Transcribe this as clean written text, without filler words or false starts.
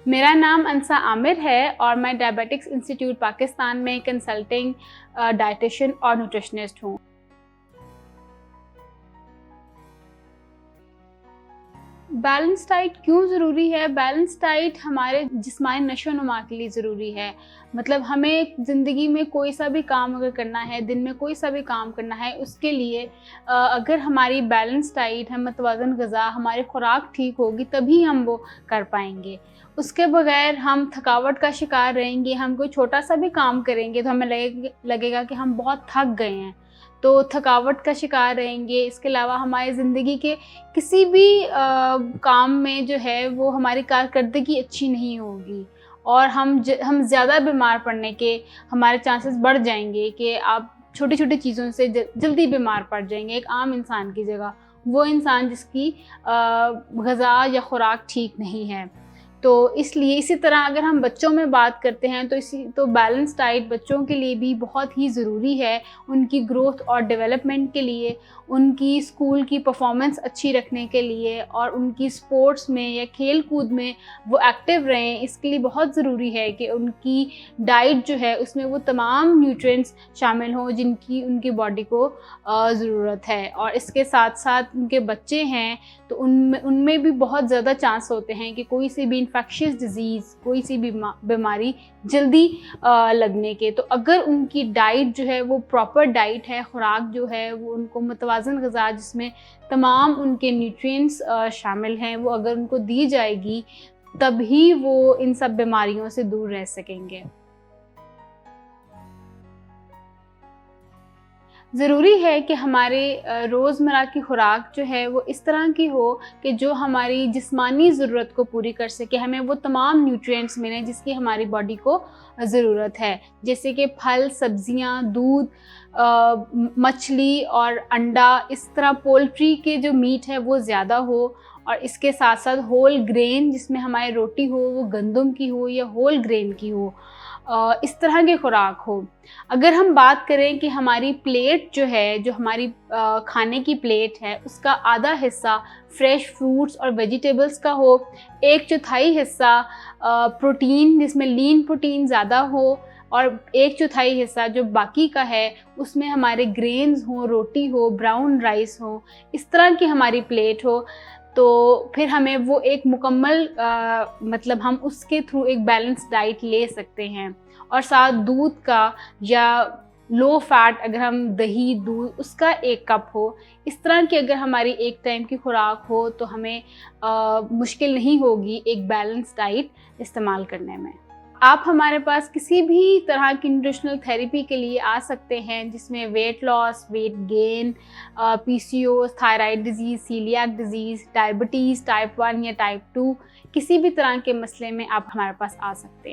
मेरा नाम अंसा आमिर है और मैं डायबिटिक्स इंस्टीट्यूट पाकिस्तान में कंसल्टिंग डाइटिशियन और न्यूट्रिशनिस्ट हूँ। बैलेंस डाइट क्यों ज़रूरी है? बैलेंस डाइट हमारे जिस्मानी नशो-नुमा के लिए ज़रूरी है। मतलब हमें ज़िंदगी में कोई सा भी काम अगर करना है, दिन में कोई सा भी काम करना है, उसके लिए अगर हमारी बैलेंस डाइट है, मतवाज़न ग़िज़ा, हमारी खुराक ठीक होगी, तभी हम वो कर पाएँगे। उसके बगैर हम थकावट का शिकार रहेंगे, हम कोई छोटा-सा भी काम करेंगे तो हमें लगेगा कि हम बहुत थक गए हैं, तो थकावट का शिकार रहेंगे। इसके अलावा हमारी ज़िंदगी के किसी भी काम में जो है वो हमारी कारकर्दगी अच्छी नहीं होगी और हम ज़्यादा बीमार पड़ने के हमारे चांसेस बढ़ जाएँगे कि आप छोटी-छोटी चीज़ों से जल्दी बीमार पड़ जाएँगे एक आम इंसान की जगह। वो इंसान जिसकी ग़िज़ा या खुराक ठीक नहीं है। तो इसलिए इसी तरह अगर हम बच्चों में बात करते हैं तो बैलेंस डाइट बच्चों के लिए भी बहुत ही ज़रूरी है, उनकी ग्रोथ और डेवलपमेंट के लिए, उनकी स्कूल की परफॉर्मेंस अच्छी रखने के लिए और उनकी स्पोर्ट्स में या खेल कूद में वो एक्टिव रहें। इसके लिए बहुत ज़रूरी है कि उनकी डाइट जो है उसमें वो तमाम न्यूट्रिएंट्स शामिल हों जिनकी उनकी बॉडी को ज़रूरत है। और इसके साथ साथ उनके बच्चे हैं तो उनमें भी बहुत ज़्यादा चांस होते हैं कि कोई सी भी इन्फेक्शियस डिज़ीज़, कोई सी बीमारी जल्दी लगने के। तो अगर उनकी डाइट जो है वो प्रॉपर डाइट है, खुराक जो है वो उनको मतवाज़न ग़िज़ा जिसमें तमाम उनके न्यूट्रिएंट्स शामिल हैं, वो अगर उनको दी जाएगी तभी वो इन सब बीमारियों से दूर रह सकेंगे। ज़रूरी है कि हमारे रोज़मर्रा की खुराक जो है वो इस तरह की हो कि जो हमारी जिस्मानी ज़रूरत को पूरी कर सके, हमें वो तमाम न्यूट्रिएंट्स मिलें जिसकी हमारी बॉडी को ज़रूरत है। जैसे कि फल, सब्ज़ियाँ, दूध, मछली और अंडा, इस तरह पोल्ट्री के जो मीट है वो ज़्यादा हो और इसके साथ साथ होल ग्रेन जिसमें हमारी रोटी हो वो गंदम की हो या होल ग्रेन की हो, इस तरह की खुराक हो। अगर हम बात करें कि हमारी प्लेट जो है, जो हमारी खाने की प्लेट है, उसका आधा हिस्सा फ्रेश फ्रूट्स और वेजिटेबल्स का हो, 1/4 हिस्सा प्रोटीन जिसमें लीन प्रोटीन ज़्यादा हो और 1/4 हिस्सा जो बाकी का है उसमें हमारे ग्रेन्स हों, रोटी हो, ब्राउन राइस हो, इस तरह की हमारी प्लेट हो, तो फिर हमें वो एक मुकम्मल मतलब हम उसके थ्रू एक बैलेंस डाइट ले सकते हैं। और साथ दूध का या लो फैट अगर हम दही, दूध उसका 1 कप हो, इस तरह की अगर हमारी एक टाइम की खुराक हो तो हमें मुश्किल नहीं होगी एक बैलेंस डाइट इस्तेमाल करने में। आप हमारे पास किसी भी तरह की न्यूट्रिशनल थेरेपी के लिए आ सकते हैं जिसमें weight loss, weight gain, PCOS, thyroid disease, coeliac disease, diabetes type 1 या टाइप 2, किसी भी तरह के मसले में आप हमारे पास आ सकते हैं।